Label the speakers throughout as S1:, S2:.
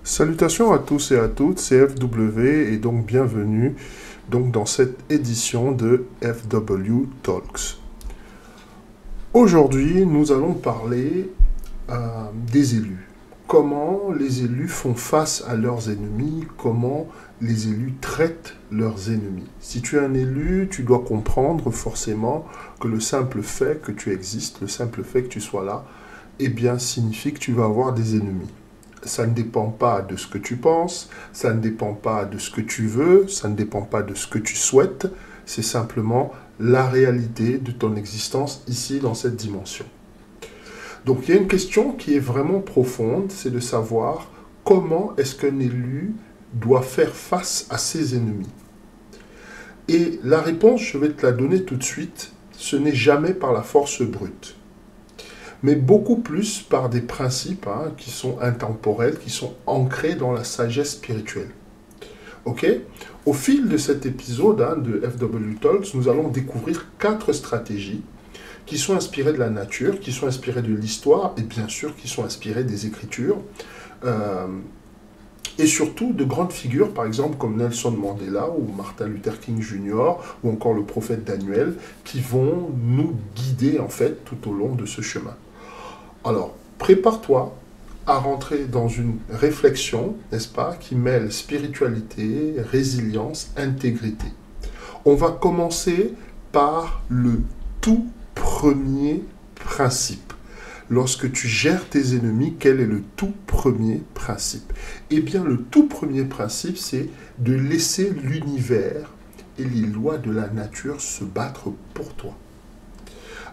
S1: Salutations à tous et à toutes, c'est FW et donc bienvenue dans cette édition de FW Talks. Aujourd'hui, nous allons parler des élus. Comment les élus font face à leurs ennemis, comment les élus traitent leurs ennemis. Si tu es un élu, tu dois comprendre forcément que le simple fait que tu existes, le simple fait que tu sois là, eh bien, signifie que tu vas avoir des ennemis. Ça ne dépend pas de ce que tu penses, ça ne dépend pas de ce que tu veux, ça ne dépend pas de ce que tu souhaites, c'est simplement la réalité de ton existence ici dans cette dimension. Donc il y a une question qui est vraiment profonde, c'est de savoir comment est-ce qu'un élu doit faire face à ses ennemis. Et la réponse, je vais te la donner tout de suite, ce n'est jamais par la force brute, mais beaucoup plus par des principes qui sont intemporels, qui sont ancrés dans la sagesse spirituelle. Ok? Au fil de cet épisode de FW Talks, nous allons découvrir 4 stratégies qui sont inspirées de la nature, qui sont inspirées de l'histoire et bien sûr qui sont inspirées des Écritures. Et surtout de grandes figures, par exemple comme Nelson Mandela ou Martin Luther King Jr. ou encore le prophète Daniel, qui vont nous guider en fait tout au long de ce chemin. Alors, prépare-toi à rentrer dans une réflexion, n'est-ce pas, qui mêle spiritualité, résilience, intégrité. On va commencer par le tout premier principe. Lorsque tu gères tes ennemis, quel est le tout premier principe? Eh bien, le tout premier principe, c'est de laisser l'univers et les lois de la nature se battre pour toi.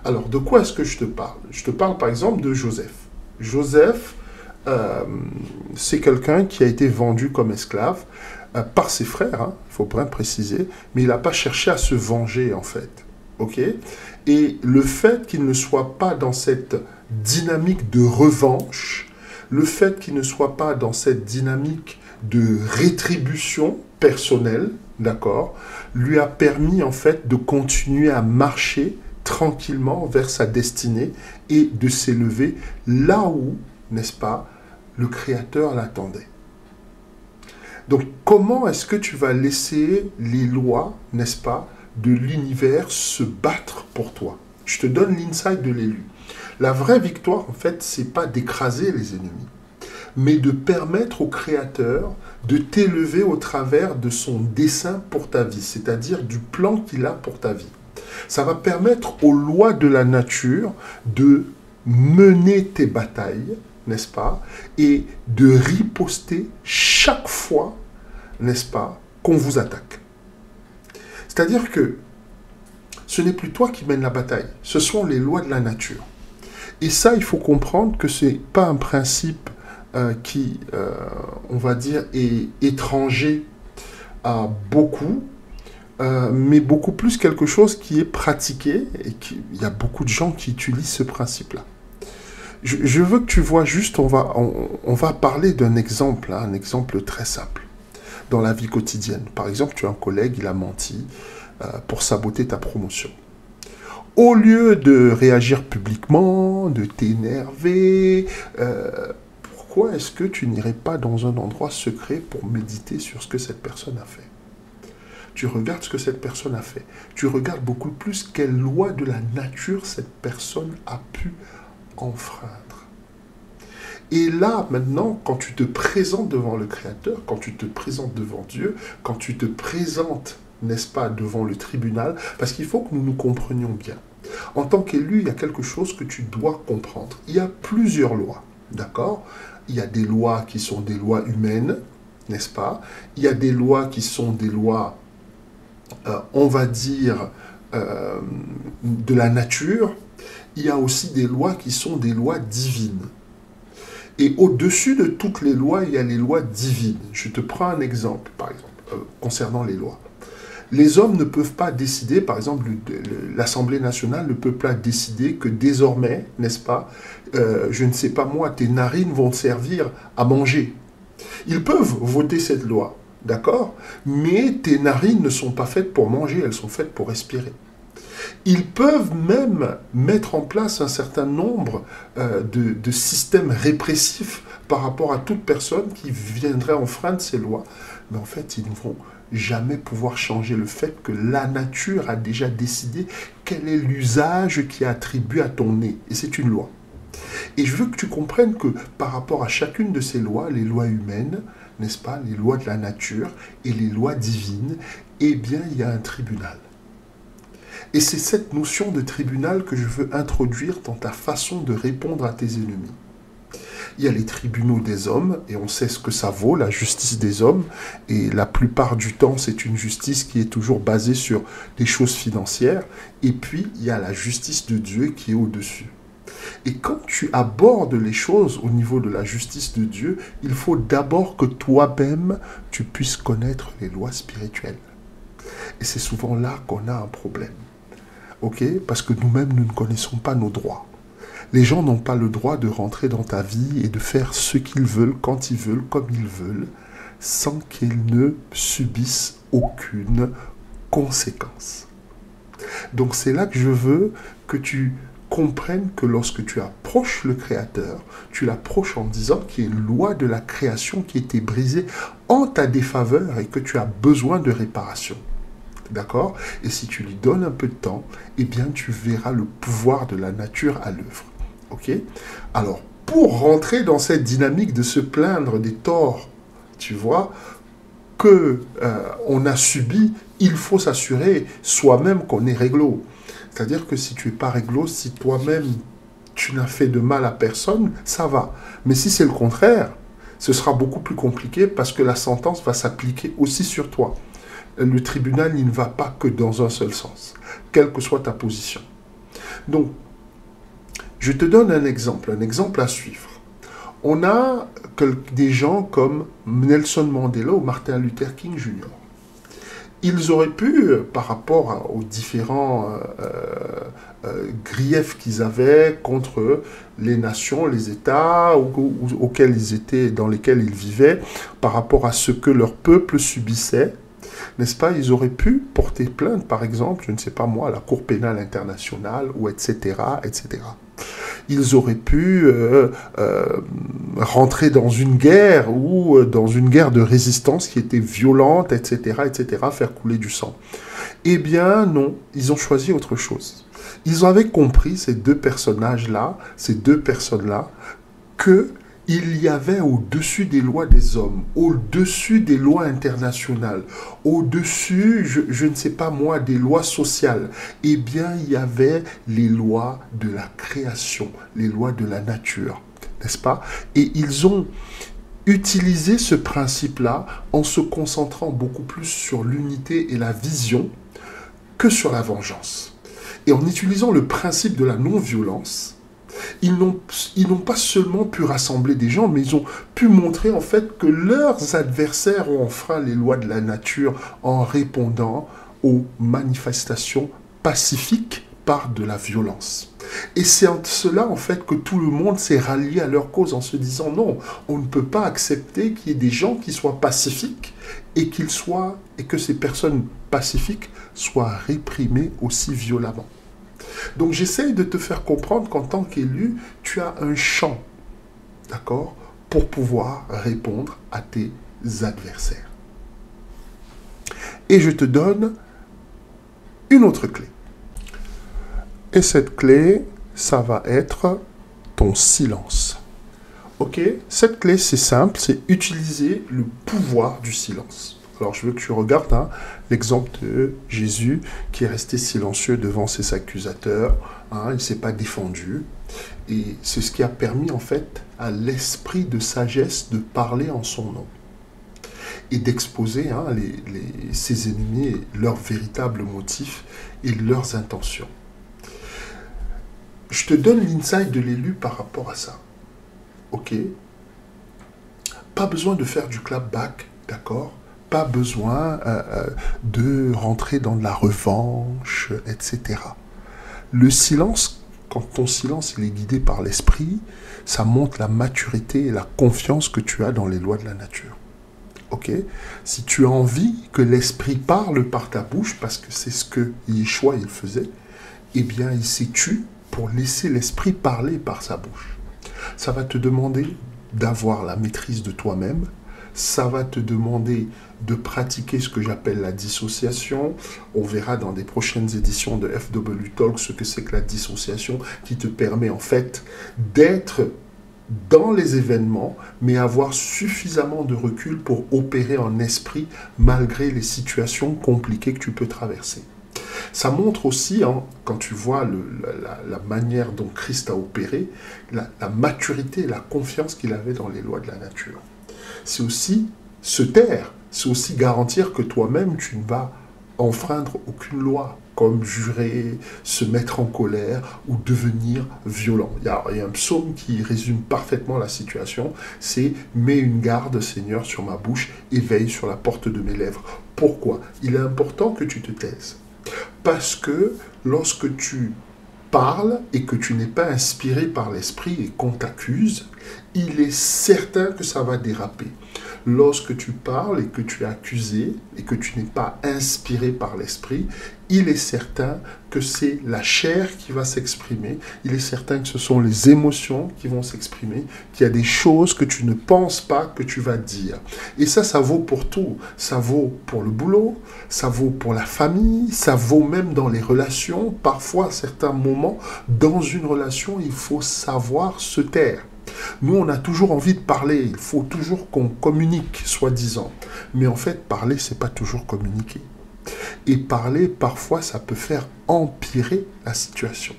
S1: Alors, de quoi est-ce que je te parle? Je te parle par exemple de Joseph. Joseph, c'est quelqu'un qui a été vendu comme esclave par ses frères, il faut bien préciser, mais il n'a pas cherché à se venger en fait. Ok? Et le fait qu'il ne soit pas dans cette dynamique de revanche, le fait qu'il ne soit pas dans cette dynamique de rétribution personnelle, d'accord, lui a permis en fait de continuer à marcher tranquillement vers sa destinée et de s'élever là où, n'est-ce pas, le Créateur l'attendait. Donc, comment est-ce que tu vas laisser les lois, n'est-ce pas, de l'univers se battre pour toi? Je te donne l'insight de l'élu. La vraie victoire, en fait, c'est pas d'écraser les ennemis, mais de permettre au Créateur de t'élever au travers de son dessein pour ta vie, c'est-à-dire du plan qu'il a pour ta vie. Ça va permettre aux lois de la nature de mener tes batailles, n'est-ce pas, et de riposter chaque fois, n'est-ce pas, qu'on vous attaque. C'est-à-dire que ce n'est plus toi qui mènes la bataille, ce sont les lois de la nature. Et ça, il faut comprendre que ce n'est pas un principe qui, on va dire, est étranger à beaucoup, mais beaucoup plus quelque chose qui est pratiqué, et il y a beaucoup de gens qui utilisent ce principe-là. Je veux que tu vois juste, on va parler d'un exemple, un exemple très simple, dans la vie quotidienne. Par exemple, tu as un collègue, il a menti pour saboter ta promotion. Au lieu de réagir publiquement, de t'énerver, pourquoi est-ce que tu n'irais pas dans un endroit secret pour méditer sur ce que cette personne a fait? Tu regardes ce que cette personne a fait. Tu regardes beaucoup plus quelle loi de la nature cette personne a pu enfreindre. Et là, maintenant, quand tu te présentes devant le Créateur, quand tu te présentes devant Dieu, quand tu te présentes, n'est-ce pas, devant le tribunal, parce qu'il faut que nous nous comprenions bien. En tant qu'élu, il y a quelque chose que tu dois comprendre. Il y a plusieurs lois, d'accord? Il y a des lois qui sont des lois humaines, n'est-ce pas? Il y a des lois qui sont des lois on va dire, de la nature, il y a aussi des lois qui sont des lois divines. Et au-dessus de toutes les lois, il y a les lois divines. Je te prends un exemple, par exemple, concernant les lois. Les hommes ne peuvent pas décider, par exemple, l'Assemblée nationale ne peut pas décider que désormais, n'est-ce pas, je ne sais pas moi, tes narines vont te servir à manger. Ils peuvent voter cette loi. D'accord? Mais tes narines ne sont pas faites pour manger, elles sont faites pour respirer. Ils peuvent même mettre en place un certain nombre de systèmes répressifs par rapport à toute personne qui viendrait enfreindre ces lois. Mais en fait, ils ne vont jamais pouvoir changer le fait que la nature a déjà décidé quel est l'usage qui est attribué à ton nez. Et c'est une loi. Et je veux que tu comprennes que par rapport à chacune de ces lois, les lois humaines, n'est-ce pas, les lois de la nature et les lois divines, eh bien, il y a un tribunal. Et c'est cette notion de tribunal que je veux introduire dans ta façon de répondre à tes ennemis. Il y a les tribunaux des hommes, et on sait ce que ça vaut, la justice des hommes, et la plupart du temps, c'est une justice qui est toujours basée sur des choses financières, et puis il y a la justice de Dieu qui est au-dessus. Et quand tu abordes les choses au niveau de la justice de Dieu, il faut d'abord que toi-même, tu puisses connaître les lois spirituelles. Et c'est souvent là qu'on a un problème. Ok? Parce que nous-mêmes, nous ne connaissons pas nos droits. Les gens n'ont pas le droit de rentrer dans ta vie et de faire ce qu'ils veulent, quand ils veulent, comme ils veulent, sans qu'ils ne subissent aucune conséquence. Donc c'est là que je veux que tu comprennes que lorsque tu approches le Créateur, tu l'approches en disant qu'il y a une loi de la création qui a été brisée en ta défaveur et que tu as besoin de réparation. D'accord? Et si tu lui donnes un peu de temps, eh bien tu verras le pouvoir de la nature à l'œuvre. Ok? Alors, pour rentrer dans cette dynamique de se plaindre des torts, tu vois, que on a subi, il faut s'assurer soi-même qu'on est réglo. C'est-à-dire que si tu n'es pas réglo, si toi-même tu n'as fait de mal à personne, ça va. Mais si c'est le contraire, ce sera beaucoup plus compliqué parce que la sentence va s'appliquer aussi sur toi. Le tribunal, il ne va pas que dans un seul sens, quelle que soit ta position. Donc, je te donne un exemple à suivre. On a des gens comme Nelson Mandela ou Martin Luther King Jr. Ils auraient pu, par rapport aux différents griefs qu'ils avaient contre les nations, les États auxquels ils étaient, dans lesquels ils vivaient, par rapport à ce que leur peuple subissait, n'est-ce pas, ils auraient pu porter plainte, par exemple, je ne sais pas moi, à la Cour pénale internationale, ou etc., etc. Ils auraient pu rentrer dans une guerre, ou dans une guerre de résistance qui était violente, etc., etc., faire couler du sang. Eh bien, non, ils ont choisi autre chose. Ils avaient compris, ces deux personnages-là, ces deux personnes-là, que il y avait au-dessus des lois des hommes, au-dessus des lois internationales, au-dessus, je ne sais pas moi, des lois sociales. Eh bien, il y avait les lois de la création, les lois de la nature, n'est-ce pas? Et ils ont utilisé ce principe-là en se concentrant beaucoup plus sur l'unité et la vision que sur la vengeance. Et en utilisant le principe de la non-violence, ils n'ont pas seulement pu rassembler des gens, mais ils ont pu montrer en fait que leurs adversaires ont enfreint les lois de la nature en répondant aux manifestations pacifiques par de la violence. Et c'est en cela en fait que tout le monde s'est rallié à leur cause en se disant non, on ne peut pas accepter qu'il y ait des gens qui soient pacifiques et que ces personnes pacifiques soient réprimées aussi violemment. Donc j'essaye de te faire comprendre qu'en tant qu'élu, tu as un champ, d'accord, pour pouvoir répondre à tes adversaires. Et je te donne une autre clé. Et cette clé, ça va être ton silence. Ok? Cette clé, c'est simple, c'est utiliser le pouvoir du silence. Alors, je veux que tu regardes l'exemple de Jésus qui est resté silencieux devant ses accusateurs. Il ne s'est pas défendu. Et c'est ce qui a permis, en fait, à l'esprit de sagesse de parler en son nom. Et d'exposer ses ennemis, leurs véritables motifs et leurs intentions. Je te donne l'insight de l'élu par rapport à ça. Ok? Pas besoin de faire du clapback, d'accord? Pas besoin de rentrer dans de la revanche, etc. Le silence, quand ton silence il est guidé par l'esprit, ça montre la maturité et la confiance que tu as dans les lois de la nature. Ok? Si tu as envie que l'esprit parle par ta bouche, parce que c'est ce que Yeshua il faisait, eh bien il s'est tu pour laisser l'esprit parler par sa bouche. Ça va te demander d'avoir la maîtrise de toi-même. Ça va te demander de pratiquer ce que j'appelle la dissociation. On verra dans des prochaines éditions de FW Talk ce que c'est que la dissociation, qui te permet en fait d'être dans les événements, mais avoir suffisamment de recul pour opérer en esprit malgré les situations compliquées que tu peux traverser. Ça montre aussi, hein, quand tu vois la manière dont Christ a opéré, la maturité et la confiance qu'il avait dans les lois de la nature. C'est aussi se taire, c'est aussi garantir que toi-même, tu ne vas enfreindre aucune loi, comme jurer, se mettre en colère ou devenir violent. Il y a un psaume qui résume parfaitement la situation, c'est « Mets une garde, Seigneur, sur ma bouche et veille sur la porte de mes lèvres ». Pourquoi? Il est important que tu te taises. Parce que lorsque tu parles et que tu n'es pas inspiré par l'esprit et qu'on t'accuse, il est certain que ça va déraper. Lorsque tu parles et que tu es accusé et que tu n'es pas inspiré par l'esprit, il est certain que c'est la chair qui va s'exprimer, il est certain que ce sont les émotions qui vont s'exprimer, qu'il y a des choses que tu ne penses pas que tu vas dire. Et ça vaut pour tout. Ça vaut pour le boulot, ça vaut pour la famille, ça vaut même dans les relations. Parfois, à certains moments, dans une relation, il faut savoir se taire. Nous, on a toujours envie de parler, il faut toujours qu'on communique, soi-disant. Mais en fait, parler, c'est pas toujours communiquer. Et parler, parfois, ça peut faire empirer la situation.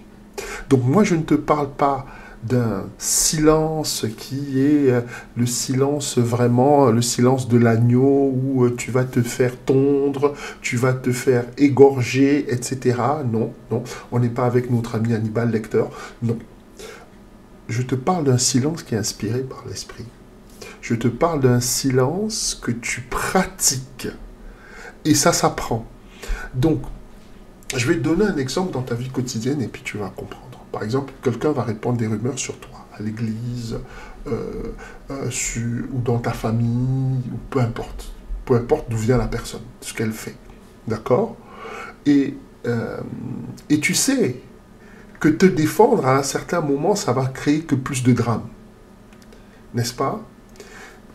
S1: Donc moi, je ne te parle pas d'un silence qui est le silence vraiment, le silence de l'agneau où tu vas te faire tondre, tu vas te faire égorger, etc. Non, non, on n'est pas avec notre ami Hannibal Lecter, non. Je te parle d'un silence qui est inspiré par l'esprit. Je te parle d'un silence que tu pratiques. Et ça s'apprend. Donc, je vais te donner un exemple dans ta vie quotidienne et puis tu vas comprendre. Par exemple, quelqu'un va répandre des rumeurs sur toi, à l'église, ou dans ta famille, ou peu importe. Peu importe d'où vient la personne, ce qu'elle fait. D'accord? Et tu sais que te défendre à un certain moment, ça va créer que plus de drame. N'est-ce pas?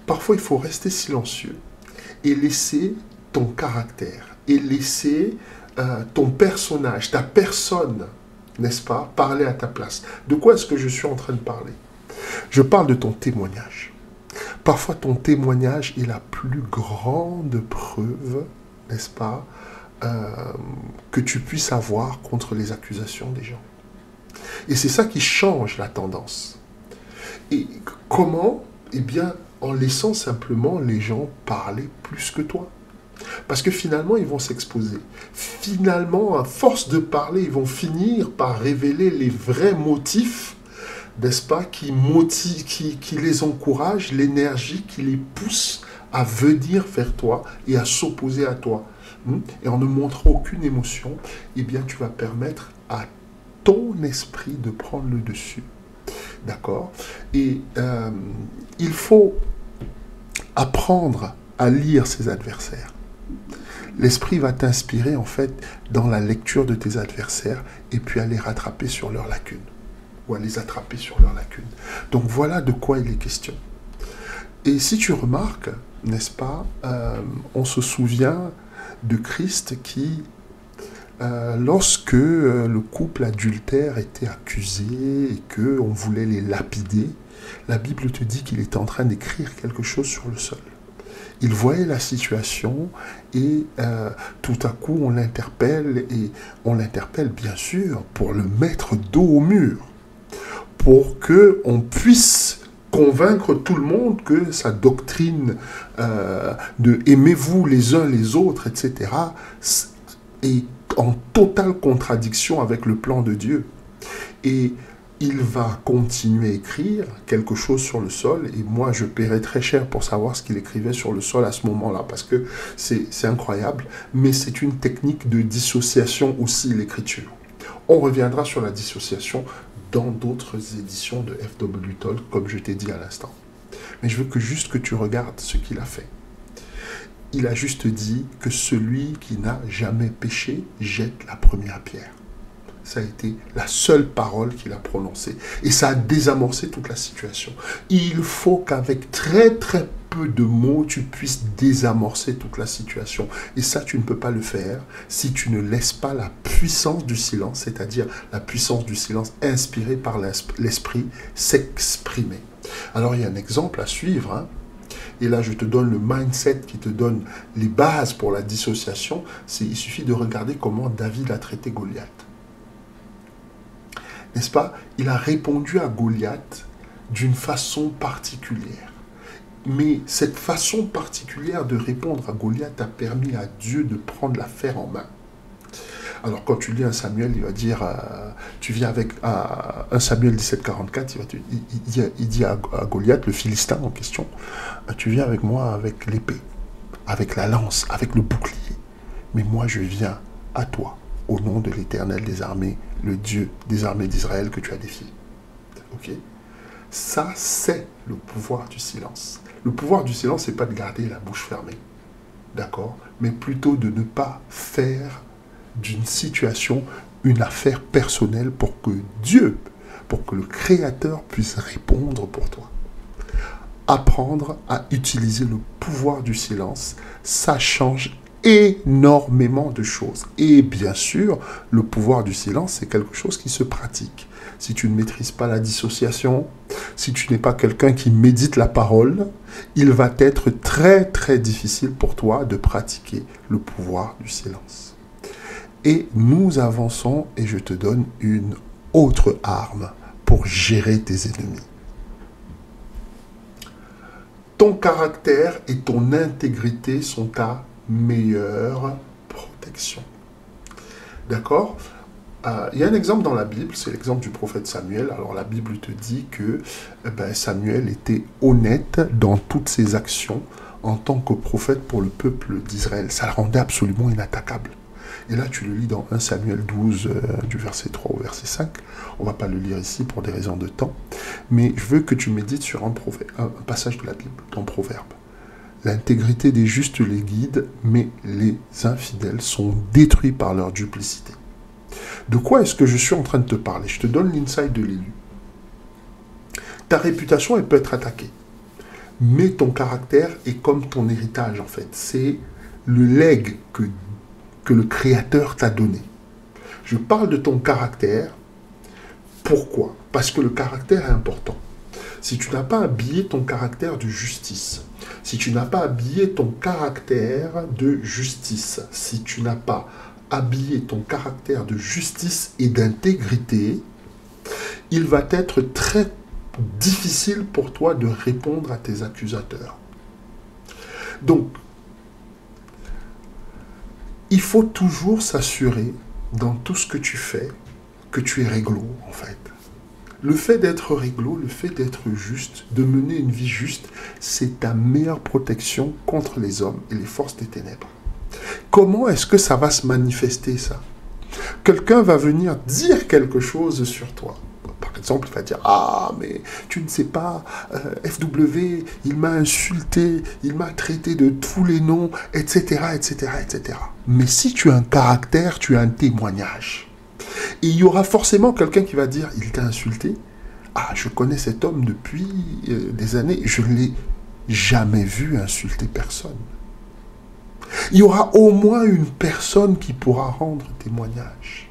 S1: Parfois, il faut rester silencieux et laisser ton caractère, et laisser ton personnage, ta personne, n'est-ce pas, parler à ta place. De quoi est-ce que je suis en train de parler? Je parle de ton témoignage. Parfois, ton témoignage est la plus grande preuve, n'est-ce pas, que tu puisses avoir contre les accusations des gens. Et c'est ça qui change la tendance. Et comment? Eh bien, en laissant simplement les gens parler plus que toi. Parce que finalement, ils vont s'exposer. Finalement, à force de parler, ils vont finir par révéler les vrais motifs, n'est-ce pas, qui les encouragent, l'énergie qui les pousse à venir vers toi et à s'opposer à toi. Et en ne montrant aucune émotion, eh bien, tu vas permettre à ton esprit de prendre le dessus. D'accord? Et il faut apprendre à lire ses adversaires. L'esprit va t'inspirer en fait dans la lecture de tes adversaires et puis à les rattraper sur leurs lacunes. Ou à les attraper sur leurs lacunes. Donc voilà de quoi il est question. Et si tu remarques, n'est-ce pas, on se souvient de Christ qui, lorsque le couple adultère était accusé et qu'on voulait les lapider, la Bible te dit qu'il était en train d'écrire quelque chose sur le sol. Il voyait la situation et tout à coup on l'interpelle, et on l'interpelle bien sûr pour le mettre dos au mur, pour qu'on puisse convaincre tout le monde que sa doctrine de aimez-vous les uns les autres, etc., est en totale contradiction avec le plan de Dieu. Et il va continuer à écrire quelque chose sur le sol, et moi je paierais très cher pour savoir ce qu'il écrivait sur le sol à ce moment-là, parce que c'est incroyable, mais c'est une technique de dissociation aussi, l'écriture. On reviendra sur la dissociation dans d'autres éditions de FW Talk, comme je t'ai dit à l'instant. Mais je veux juste que tu regardes ce qu'il a fait. Il a juste dit que celui qui n'a jamais péché jette la première pierre. ça a été la seule parole qu'il a prononcée. Et ça a désamorcé toute la situation. Il faut qu'avec très très peu de mots, tu puisses désamorcer toute la situation. Et ça, tu ne peux pas le faire si tu ne laisses pas la puissance du silence, c'est-à-dire la puissance du silence inspirée par l'esprit, s'exprimer. Alors, il y a un exemple à suivre, hein. Et là, je te donne le mindset qui te donne les bases pour la dissociation. Il suffit de regarder comment David a traité Goliath. N'est-ce pas? Il a répondu à Goliath d'une façon particulière. Mais cette façon particulière de répondre à Goliath a permis à Dieu de prendre l'affaire en main. Alors, quand tu lis un Samuel, il va dire, tu viens avec un Samuel 17,44, il dit à Goliath, le Philistin en question, tu viens avec moi avec l'épée, avec la lance, avec le bouclier. Mais moi, je viens à toi, au nom de l'Éternel des armées, le Dieu des armées d'Israël que tu as défié. Ok? Ça, c'est le pouvoir du silence. Le pouvoir du silence, ce n'est pas de garder la bouche fermée, d'accord? Mais plutôt de ne pas faire d'une situation une affaire personnelle pour que Dieu, pour que le Créateur puisse répondre pour toi. Apprendre à utiliser le pouvoir du silence, ça change énormément de choses. Et bien sûr, le pouvoir du silence, c'est quelque chose qui se pratique. Si tu ne maîtrises pas la dissociation, si tu n'es pas quelqu'un qui médite la parole, il va être très très difficile pour toi de pratiquer le pouvoir du silence. Et nous avançons et je te donne une autre arme pour gérer tes ennemis. Ton caractère et ton intégrité sont ta meilleure protection. D'accord? Il y a un exemple dans la Bible, c'est l'exemple du prophète Samuel. Alors la Bible te dit que Samuel était honnête dans toutes ses actions en tant que prophète pour le peuple d'Israël. Ça le rendait absolument inattaquable. Et là, tu le lis dans 1 Samuel 12, du verset 3 au verset 5. On ne va pas le lire ici pour des raisons de temps. Mais je veux que tu médites sur un passage de la Bible, dans Proverbe. L'intégrité des justes les guide, mais les infidèles sont détruits par leur duplicité. De quoi est-ce que je suis en train de te parler? Je te donne l'insight de l'élu. Ta réputation, elle peut être attaquée. Mais ton caractère est comme ton héritage, en fait. C'est le legs que le Créateur t'a donné. Je parle de ton caractère. Pourquoi? Parce que le caractère est important. Si tu n'as pas habillé ton caractère de justice, si tu n'as pas habillé ton caractère de justice, si tu n'as pas habillé ton caractère de justice et d'intégrité, il va être très difficile pour toi de répondre à tes accusateurs. Donc, il faut toujours s'assurer, dans tout ce que tu fais, que tu es réglo, en fait. Le fait d'être réglo, le fait d'être juste, de mener une vie juste, c'est ta meilleure protection contre les hommes et les forces des ténèbres. Comment est-ce que ça va se manifester, ça? Quelqu'un va venir dire quelque chose sur toi. Par exemple, il va dire « Ah, mais tu ne sais pas, FW, il m'a insulté, il m'a traité de tous les noms, etc., etc., etc. » Mais si tu as un caractère, tu as un témoignage. Et il y aura forcément quelqu'un qui va dire « Il t'a insulté? Ah, je connais cet homme depuis des années, je ne l'ai jamais vu insulter personne. » Il y aura au moins une personne qui pourra rendre témoignage.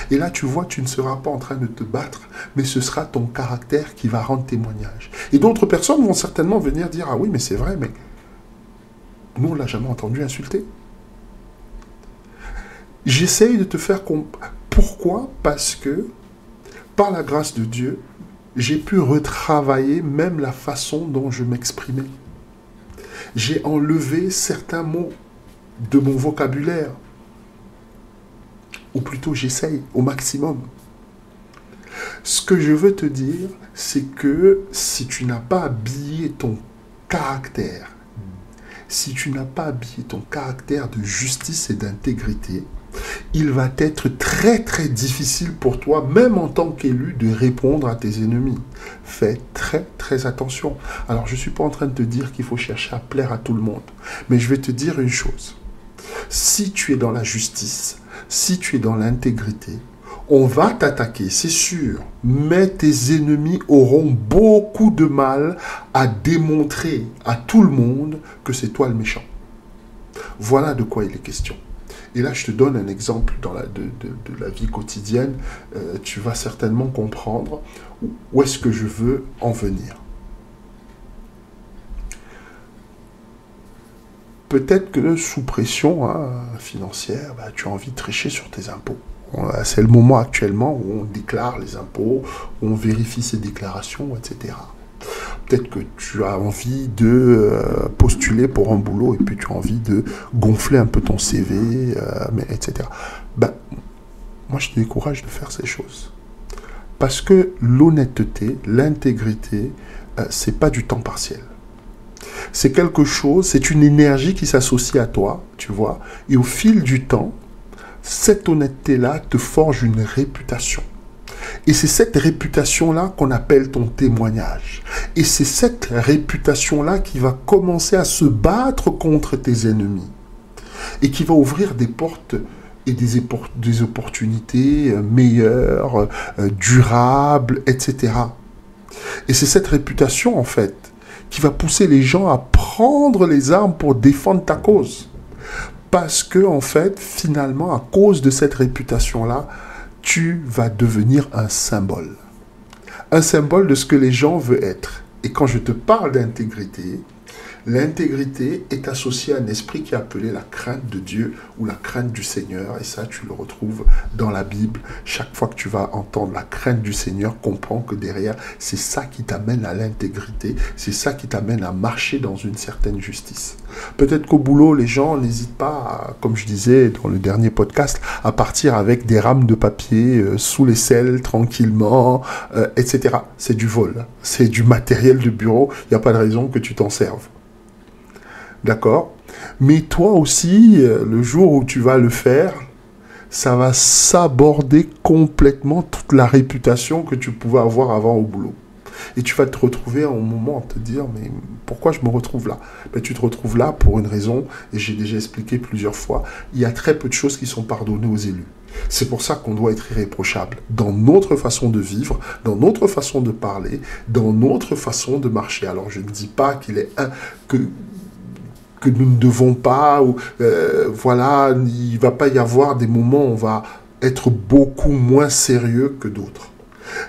S1: Et là, tu vois, tu ne seras pas en train de te battre, mais ce sera ton caractère qui va rendre témoignage. Et d'autres personnes vont certainement venir dire « Ah oui, mais c'est vrai, mais nous, on ne l'a jamais entendu insulter. » J'essaye de te faire comprendre. Pourquoi? Parce que, par la grâce de Dieu, j'ai pu retravailler même la façon dont je m'exprimais. J'ai enlevé certains mots de mon vocabulaire. Ou plutôt, j'essaye au maximum. Ce que je veux te dire, c'est que si tu n'as pas habillé ton caractère, si tu n'as pas habillé ton caractère de justice et d'intégrité, il va être très très difficile pour toi, même en tant qu'élu, de répondre à tes ennemis. Fais très très attention. Alors, je ne suis pas en train de te dire qu'il faut chercher à plaire à tout le monde, mais je vais te dire une chose. Si tu es dans la justice, si tu es dans l'intégrité, On va t'attaquer, c'est sûr, mais tes ennemis auront beaucoup de mal à démontrer à tout le monde que c'est toi le méchant. Voilà de quoi il est question. Et là, je te donne un exemple de la vie quotidienne. Tu vas certainement comprendre où est-ce que je veux en venir. Peut-être que sous pression financière, tu as envie de tricher sur tes impôts. C'est le moment actuellement où on déclare les impôts, où on vérifie ses déclarations, etc. Peut-être que tu as envie de postuler pour un boulot et puis tu as envie de gonfler un peu ton CV, etc. Moi, je te décourage de faire ces choses. Parce que l'honnêteté, l'intégrité, c'est pas du temps partiel. C'est quelque chose, c'est une énergie qui s'associe à toi, tu vois. Et au fil du temps, cette honnêteté-là te forge une réputation. Et c'est cette réputation-là qu'on appelle ton témoignage. Et c'est cette réputation-là qui va commencer à se battre contre tes ennemis. Et qui va ouvrir des portes et des opportunités meilleures, durables, etc. Et c'est cette réputation, en fait, qui va pousser les gens à prendre les armes pour défendre ta cause. Parce que, en fait, finalement, à cause de cette réputation-là, tu vas devenir un symbole. Un symbole de ce que les gens veulent être. Et quand je te parle d'intégrité, l'intégrité est associée à un esprit qui est appelé la crainte de Dieu ou la crainte du Seigneur. Et ça, tu le retrouves dans la Bible. Chaque fois que tu vas entendre la crainte du Seigneur, comprends que derrière, c'est ça qui t'amène à l'intégrité. C'est ça qui t'amène à marcher dans une certaine justice. Peut-être qu'au boulot, les gens n'hésitent pas, comme je disais dans le dernier podcast, à partir avec des rames de papier sous l'aisselle, tranquillement, etc. C'est du vol. C'est du matériel de bureau. Il n'y a pas de raison que tu t'en serves. D'accord? Mais toi aussi, le jour où tu vas le faire, ça va s'aborder complètement toute la réputation que tu pouvais avoir avant au boulot. Et tu vas te retrouver à un moment à te dire, mais pourquoi je me retrouve là? Tu te retrouves là pour une raison, et j'ai déjà expliqué plusieurs fois, il y a très peu de choses qui sont pardonnées aux élus. C'est pour ça qu'on doit être irréprochable dans notre façon de vivre, dans notre façon de parler, dans notre façon de marcher. Alors je ne dis pas que nous ne devons pas, voilà, il ne va pas y avoir des moments où on va être beaucoup moins sérieux que d'autres.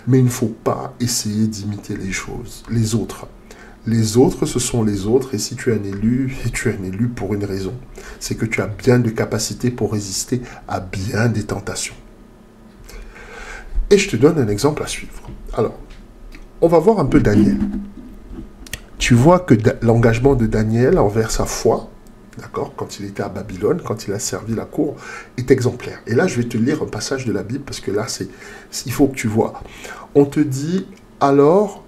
S1: Mais il ne faut pas essayer d'imiter les autres. Les autres, ce sont les autres, et si tu es un élu, et tu es un élu pour une raison, c'est que tu as bien de capacités pour résister à bien des tentations. Et je te donne un exemple à suivre. Alors, on va voir un peu Daniel. Tu vois que l'engagement de Daniel envers sa foi, d'accord, quand il était à Babylone, quand il a servi la cour, est exemplaire. Et là, je vais te lire un passage de la Bible, parce que là, il faut que tu vois. On te dit, alors,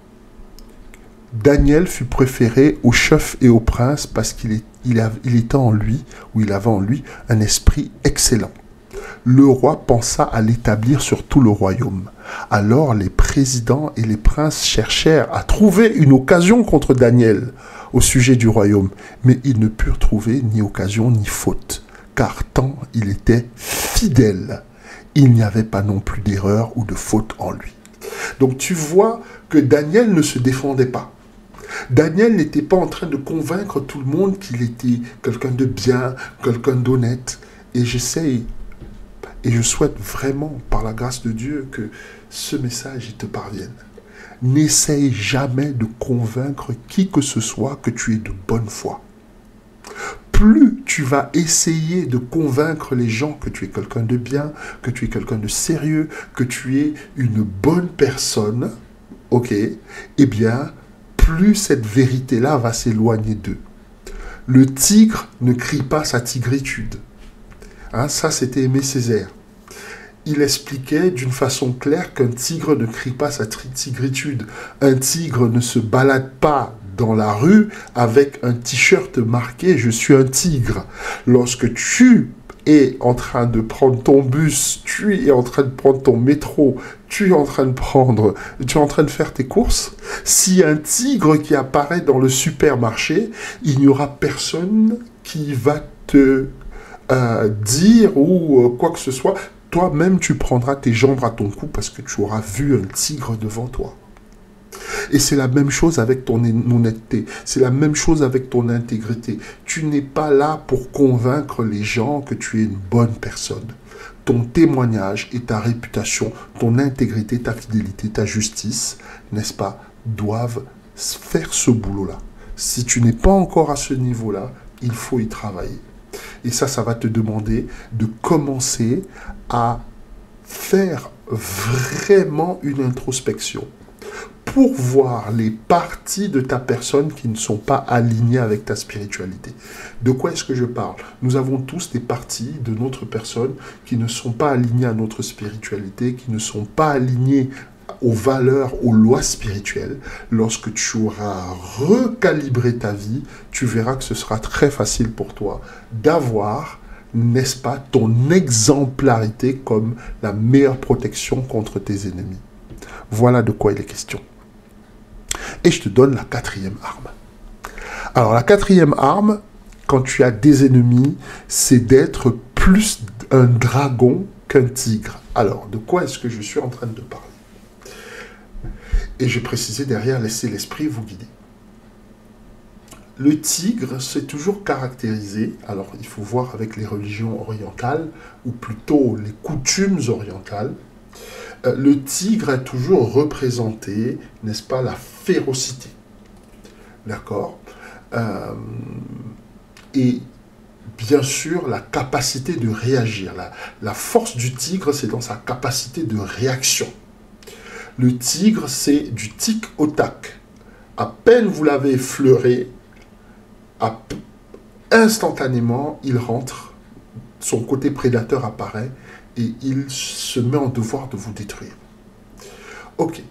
S1: Daniel fut préféré aux chefs et aux princes, parce qu'il était en lui, ou il avait en lui, un esprit excellent. Le roi pensa à l'établir sur tout le royaume. Alors les présidents et les princes cherchèrent à trouver une occasion contre Daniel au sujet du royaume, mais ils ne purent trouver ni occasion ni faute, car tant il était fidèle, il n'y avait pas non plus d'erreur ou de faute en lui. Donc tu vois que Daniel ne se défendait pas. Daniel n'était pas en train de convaincre tout le monde qu'il était quelqu'un de bien, quelqu'un d'honnête. Et j'essaye, et je souhaite vraiment, par la grâce de Dieu, que ce message te parvienne. N'essaye jamais de convaincre qui que ce soit que tu es de bonne foi. Plus tu vas essayer de convaincre les gens que tu es quelqu'un de bien, que tu es quelqu'un de sérieux, que tu es une bonne personne, ok, eh bien, plus cette vérité-là va s'éloigner d'eux. Le tigre ne crie pas sa tigritude. Hein, ça, c'était Aimé Césaire. Il expliquait d'une façon claire qu'un tigre ne crie pas sa tigritude. Un tigre ne se balade pas dans la rue avec un t-shirt marqué « Je suis un tigre ». Lorsque tu es en train de prendre ton bus, tu es en train de prendre ton métro, tu es en train de faire tes courses, si un tigre qui apparaît dans le supermarché, il n'y aura personne qui va te dire ou quoi que ce soit, toi-même tu prendras tes jambes à ton cou parce que tu auras vu un tigre devant toi. Et c'est la même chose avec ton honnêteté, c'est la même chose avec ton intégrité. Tu n'es pas là pour convaincre les gens que tu es une bonne personne. Ton témoignage et ta réputation, ton intégrité, ta fidélité, ta justice, n'est-ce pas, doivent faire ce boulot-là. Si tu n'es pas encore à ce niveau-là, il faut y travailler. Et ça va te demander de commencer à faire vraiment une introspection pour voir les parties de ta personne qui ne sont pas alignées avec ta spiritualité. De quoi est-ce que je parle? Nous avons tous des parties de notre personne qui ne sont pas alignées à notre spiritualité, qui ne sont pas alignées aux valeurs, aux lois spirituelles. Lorsque tu auras recalibré ta vie, tu verras que ce sera très facile pour toi d'avoir, n'est-ce pas, ton exemplarité comme la meilleure protection contre tes ennemis. Voilà de quoi il est question. Et je te donne la quatrième arme. Alors la quatrième arme, quand tu as des ennemis, c'est d'être plus un dragon qu'un tigre. Alors, de quoi est-ce que je suis en train de parler? Et j'ai précisé derrière, laissez l'esprit vous guider. Le tigre, c'est toujours caractérisé, alors il faut voir avec les religions orientales, ou plutôt les coutumes orientales. Le tigre est toujours représenté, n'est-ce pas, la férocité. D'accord? Et bien sûr, la capacité de réagir. La force du tigre, c'est dans sa capacité de réaction. Le tigre, c'est du tic au tac. À peine vous l'avez effleuré, instantanément, il rentre, son côté prédateur apparaît et il se met en devoir de vous détruire. Ok,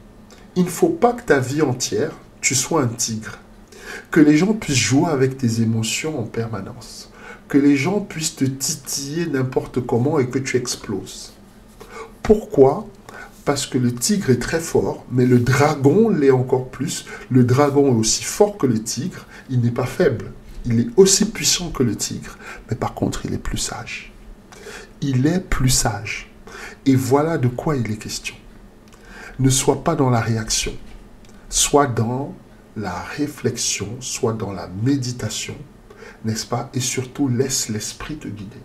S1: il ne faut pas que ta vie entière, tu sois un tigre. Que les gens puissent jouer avec tes émotions en permanence. Que les gens puissent te titiller n'importe comment et que tu exploses. Pourquoi ? Parce que le tigre est très fort, mais le dragon l'est encore plus. Le dragon est aussi fort que le tigre, il n'est pas faible. Il est aussi puissant que le tigre, mais par contre, il est plus sage. Il est plus sage. Et voilà de quoi il est question. Ne sois pas dans la réaction, sois dans la réflexion, sois dans la méditation, n'est-ce pas? Et surtout, laisse l'esprit te guider.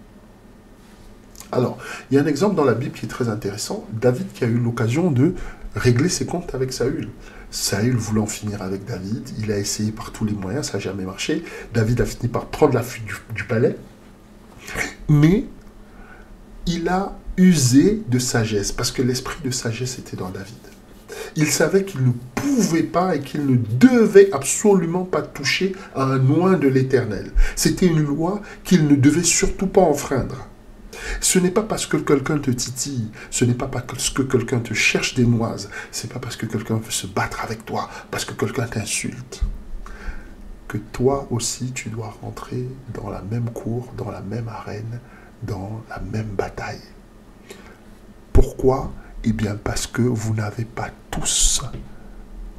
S1: Alors, il y a un exemple dans la Bible qui est très intéressant. David qui a eu l'occasion de régler ses comptes avec Saül. Saül voulant finir avec David, il a essayé par tous les moyens, ça n'a jamais marché. David a fini par prendre la fuite du palais. Mais il a usé de sagesse, parce que l'esprit de sagesse était dans David. Il savait qu'il ne pouvait pas et qu'il ne devait absolument pas toucher à un oint de l'Éternel. C'était une loi qu'il ne devait surtout pas enfreindre. Ce n'est pas parce que quelqu'un te titille, ce n'est pas parce que quelqu'un te cherche des noises, c'est pas parce que quelqu'un veut se battre avec toi, parce que quelqu'un t'insulte, que toi aussi tu dois rentrer dans la même cour, dans la même arène, dans la même bataille. Pourquoi ? Eh bien parce que vous n'avez pas tous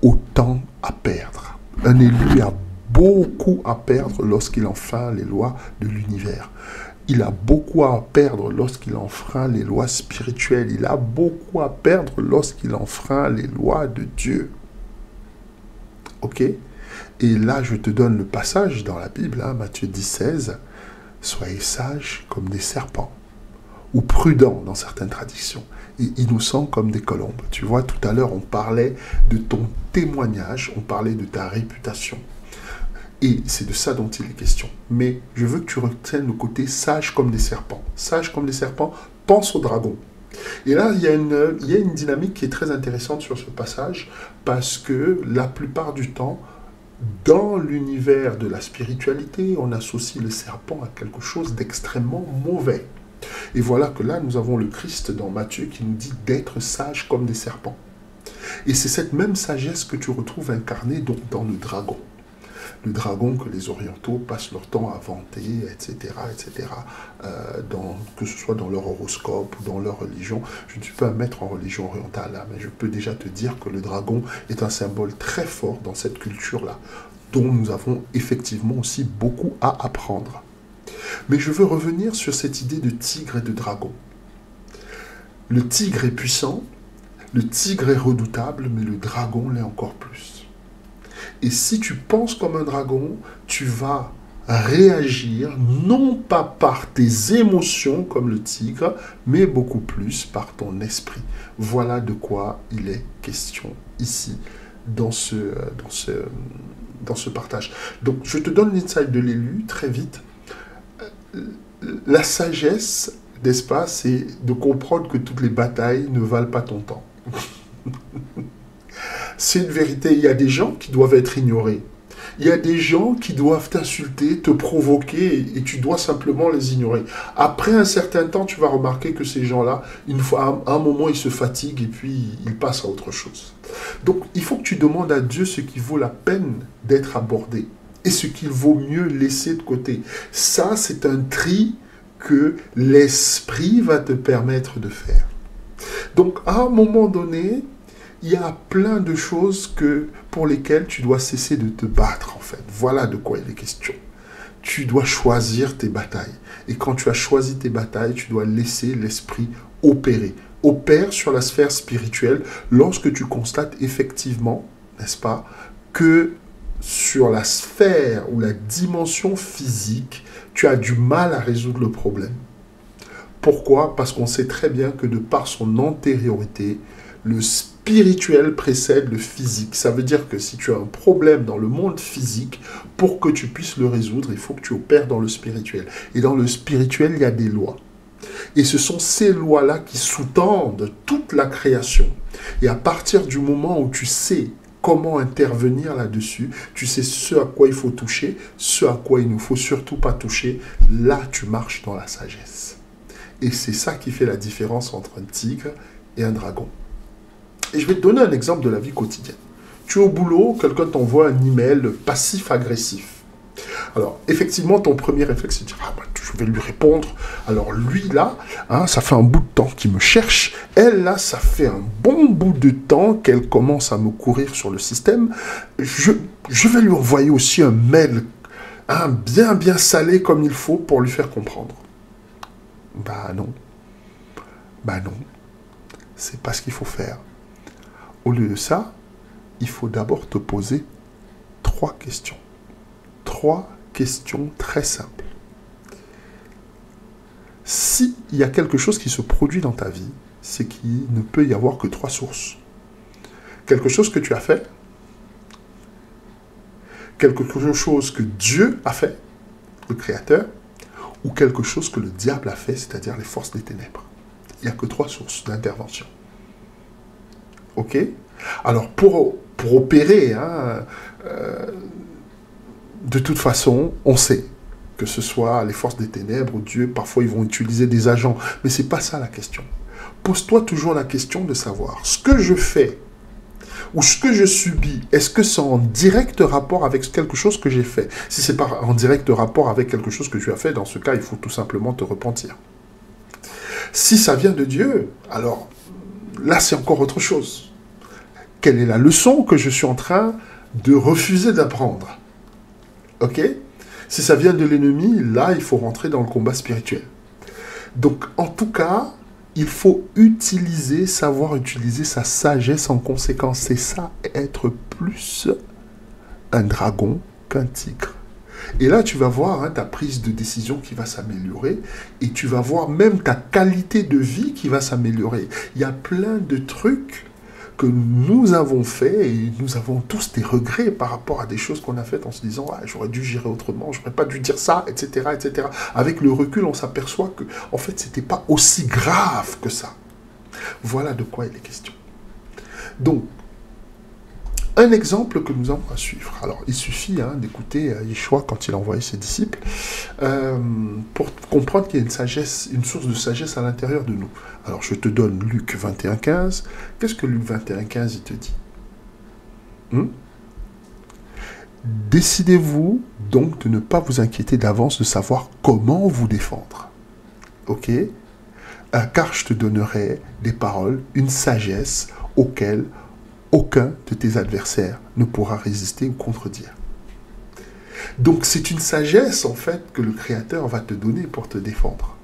S1: autant à perdre. Un élu a beaucoup à perdre lorsqu'il enfreint les lois de l'univers. Il a beaucoup à perdre lorsqu'il enfreint les lois spirituelles. Il a beaucoup à perdre lorsqu'il enfreint les lois de Dieu. Ok ? Et là, je te donne le passage dans la Bible, Matthieu 10,16. Soyez sages comme des serpents, ou prudents dans certaines traditions, et innocents comme des colombes. Tu vois, tout à l'heure, on parlait de ton témoignage, on parlait de ta réputation. Et c'est de ça dont il est question. Mais je veux que tu retiennes le côté sage comme des serpents. Sage comme des serpents, pense au dragon. Et là, il y a une dynamique qui est très intéressante sur ce passage, parce que la plupart du temps, dans l'univers de la spiritualité, on associe le serpent à quelque chose d'extrêmement mauvais. Et voilà que là, nous avons le Christ dans Matthieu qui nous dit d'être sage comme des serpents. Et c'est cette même sagesse que tu retrouves incarnée dans le dragon. Le dragon que les orientaux passent leur temps à vanter, etc., que ce soit dans leur horoscope ou dans leur religion. Je ne suis pas un maître en religion orientale, mais je peux déjà te dire que le dragon est un symbole très fort dans cette culture-là, dont nous avons effectivement aussi beaucoup à apprendre. Mais je veux revenir sur cette idée de tigre et de dragon. Le tigre est puissant, le tigre est redoutable, mais le dragon l'est encore plus. Et si tu penses comme un dragon, tu vas réagir non pas par tes émotions comme le tigre, mais beaucoup plus par ton esprit. Voilà de quoi il est question ici dans ce partage. Donc je te donne l'insight de l'élu très vite. La sagesse, n'est-ce pas, c'est de comprendre que toutes les batailles ne valent pas ton temps. C'est une vérité. Il y a des gens qui doivent être ignorés. Il y a des gens qui doivent t'insulter, te provoquer, et tu dois simplement les ignorer. Après un certain temps, tu vas remarquer que ces gens-là, à un moment, ils se fatiguent et puis ils passent à autre chose. Donc, il faut que tu demandes à Dieu ce qui vaut la peine d'être abordé et ce qu'il vaut mieux laisser de côté. Ça, c'est un tri que l'esprit va te permettre de faire. Donc, à un moment donné, il y a plein de choses pour lesquelles tu dois cesser de te battre, en fait. Voilà de quoi il est question. Tu dois choisir tes batailles. Et quand tu as choisi tes batailles, tu dois laisser l'esprit opérer. Opère sur la sphère spirituelle lorsque tu constates effectivement, n'est-ce pas, que sur la sphère ou la dimension physique, tu as du mal à résoudre le problème. Pourquoi? Parce qu'on sait très bien que de par son antériorité, le spirituel précède le physique. Ça veut dire que si tu as un problème dans le monde physique, pour que tu puisses le résoudre, il faut que tu opères dans le spirituel. Et dans le spirituel, il y a des lois. Et ce sont ces lois-là qui sous-tendent toute la création. Et à partir du moment où tu sais comment intervenir là-dessus, tu sais ce à quoi il faut toucher, ce à quoi il ne faut surtout pas toucher, là tu marches dans la sagesse. Et c'est ça qui fait la différence entre un tigre et un dragon. Et je vais te donner un exemple de la vie quotidienne. Tu es au boulot, quelqu'un t'envoie un email passif-agressif. Alors, effectivement, ton premier réflexe, c'est de dire, ah, bah, je vais lui répondre. Alors, lui, là, ça fait un bout de temps qu'il me cherche. Elle, là, ça fait un bon bout de temps qu'elle commence à me courir sur le système. Je vais lui envoyer aussi un mail bien salé comme il faut pour lui faire comprendre. Bah non. C'est pas ce qu'il faut faire. Au lieu de ça, il faut d'abord te poser 3 questions. 3 questions très simples. S'il y a quelque chose qui se produit dans ta vie, c'est qu'il ne peut y avoir que 3 sources. Quelque chose que tu as fait, quelque chose que Dieu a fait, le Créateur, ou quelque chose que le diable a fait, c'est-à-dire les forces des ténèbres. Il n'y a que 3 sources d'intervention. Ok? Alors, pour opérer, de toute façon, on sait que ce soit les forces des ténèbres ou Dieu, parfois ils vont utiliser des agents. Mais ce n'est pas ça la question. Pose-toi toujours la question de savoir ce que je fais ou ce que je subis, est-ce que c'est en direct rapport avec quelque chose que j'ai fait? Si ce n'est pas en direct rapport avec quelque chose que tu as fait, dans ce cas, il faut tout simplement te repentir. Si ça vient de Dieu, alors là, c'est encore autre chose. Quelle est la leçon que je suis en train de refuser d'apprendre? Ok? Si ça vient de l'ennemi, là, il faut rentrer dans le combat spirituel. Donc, en tout cas, il faut savoir utiliser sa sagesse en conséquence. C'est ça, être plus un dragon qu'un tigre. Et là, tu vas voir ta prise de décision qui va s'améliorer et tu vas voir même ta qualité de vie qui va s'améliorer. Il y a plein de trucs que nous avons fait et nous avons tous des regrets par rapport à des choses qu'on a faites en se disant j'aurais dû gérer autrement, j'aurais pas dû dire ça, etc., etc. Avec le recul, on s'aperçoit que en fait, c'était pas aussi grave que ça. Voilà de quoi il est question. Donc, un exemple que nous avons à suivre. Alors, il suffit d'écouter Yeshua quand il a envoyé ses disciples pour comprendre qu'il y a une sagesse, une source de sagesse à l'intérieur de nous. Alors, je te donne Luc 21,15. Qu'est-ce que Luc 21,15 il te dit? Décidez-vous donc de ne pas vous inquiéter d'avance de savoir comment vous défendre. Ok? Car je te donnerai des paroles, une sagesse auquel aucun de tes adversaires ne pourra résister ou contredire. Donc c'est une sagesse en fait que le Créateur va te donner pour te défendre.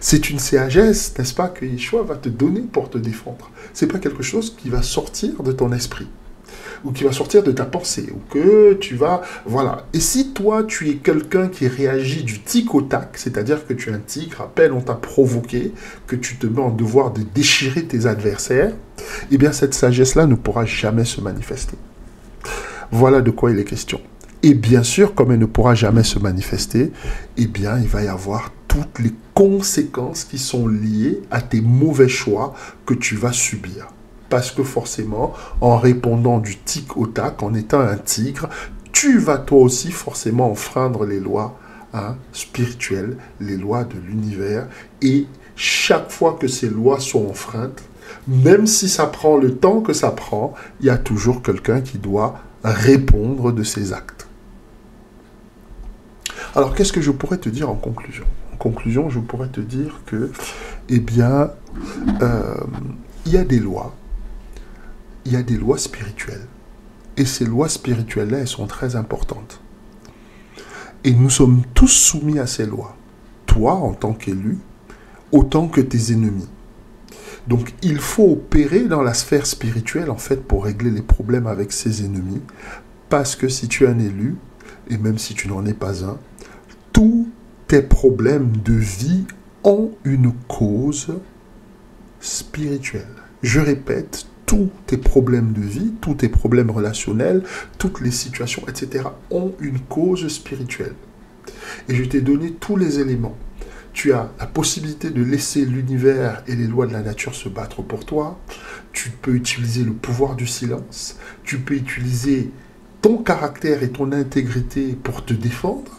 S1: C'est une sagesse, n'est-ce pas, que Yeshua va te donner pour te défendre. Ce n'est pas quelque chose qui va sortir de ton esprit, ou qui va sortir de ta pensée, ou que tu vas... Voilà. Et si toi, tu es quelqu'un qui réagit du tic au tac, c'est-à-dire que tu es un tigre, à peine on t'a provoqué, que tu te mets en devoir de déchirer tes adversaires, eh bien cette sagesse-là ne pourra jamais se manifester. Voilà de quoi il est question. Et bien sûr, comme elle ne pourra jamais se manifester, eh bien, il va y avoir toutes les conséquences qui sont liées à tes mauvais choix que tu vas subir. Parce que forcément, en répondant du tic au tac, en étant un tigre, tu vas toi aussi forcément enfreindre les lois spirituelles, les lois de l'univers. Et chaque fois que ces lois sont enfreintes, même si ça prend le temps que ça prend, il y a toujours quelqu'un qui doit répondre de ses actes. Alors, qu'est-ce que je pourrais te dire en conclusion? En conclusion, je pourrais te dire que, eh bien, il y a des lois spirituelles. Et ces lois spirituelles-là, elles sont très importantes. Et nous sommes tous soumis à ces lois. Toi, en tant qu'élu, autant que tes ennemis. Donc, il faut opérer dans la sphère spirituelle, en fait, pour régler les problèmes avec ses ennemis. Parce que si tu es un élu, et même si tu n'en es pas un, tous tes problèmes de vie ont une cause spirituelle. Je répète, tous tes problèmes de vie, tous tes problèmes relationnels, toutes les situations, etc. ont une cause spirituelle. Et je t'ai donné tous les éléments. Tu as la possibilité de laisser l'univers et les lois de la nature se battre pour toi. Tu peux utiliser le pouvoir du silence. Tu peux utiliser ton caractère et ton intégrité pour te défendre.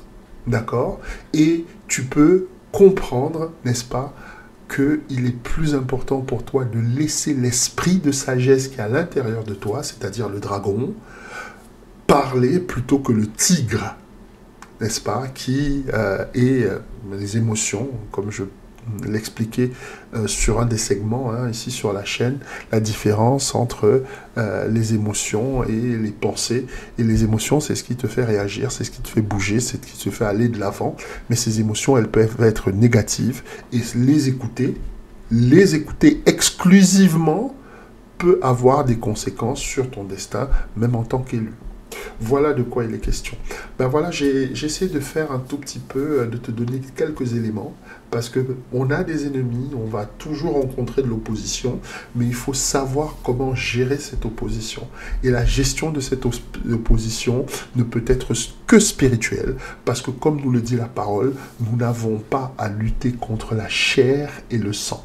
S1: D'accord? Et tu peux comprendre, n'est-ce pas, qu'il est plus important pour toi de laisser l'esprit de sagesse qui est à l'intérieur de toi, c'est-à-dire le dragon, parler plutôt que le tigre, n'est-ce pas, qui est les émotions, comme je l'expliquais sur un des segments, ici sur la chaîne, la différence entre les émotions et les pensées. Et les émotions, c'est ce qui te fait réagir, c'est ce qui te fait bouger, c'est ce qui te fait aller de l'avant. Mais ces émotions, elles peuvent être négatives. Et les écouter exclusivement peut avoir des conséquences sur ton destin, même en tant qu'élu. Voilà de quoi il est question. Ben voilà, j'essaie de faire un tout petit peu, de te donner quelques éléments, parce qu'on a des ennemis, on va toujours rencontrer de l'opposition, mais il faut savoir comment gérer cette opposition. Et la gestion de cette opposition ne peut être que spirituelle, parce que comme nous le dit la parole, nous n'avons pas à lutter contre la chair et le sang.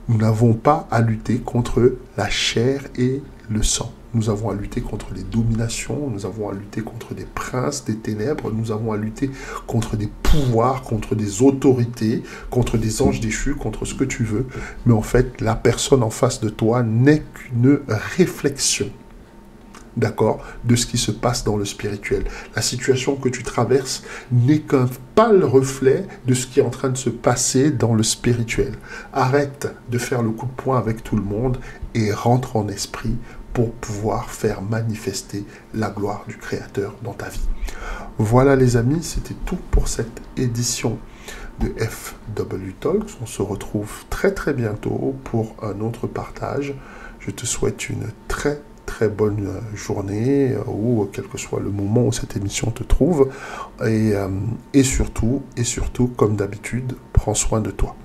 S1: Nous n'avons pas à lutter contre la chair et le sang. Nous avons à lutter contre les dominations, nous avons à lutter contre des princes des ténèbres, nous avons à lutter contre des pouvoirs, contre des autorités, contre des anges déchus, contre ce que tu veux. Mais en fait, la personne en face de toi n'est qu'une réflexion, d'accord, de ce qui se passe dans le spirituel. La situation que tu traverses n'est qu'un pâle reflet de ce qui est en train de se passer dans le spirituel. Arrête de faire le coup de poing avec tout le monde et rentre en esprit pour pouvoir faire manifester la gloire du Créateur dans ta vie. Voilà les amis, c'était tout pour cette édition de FW Talks. On se retrouve très très bientôt pour un autre partage. Je te souhaite une très bonne journée ou quel que soit le moment où cette émission te trouve et surtout comme d'habitude, prends soin de toi.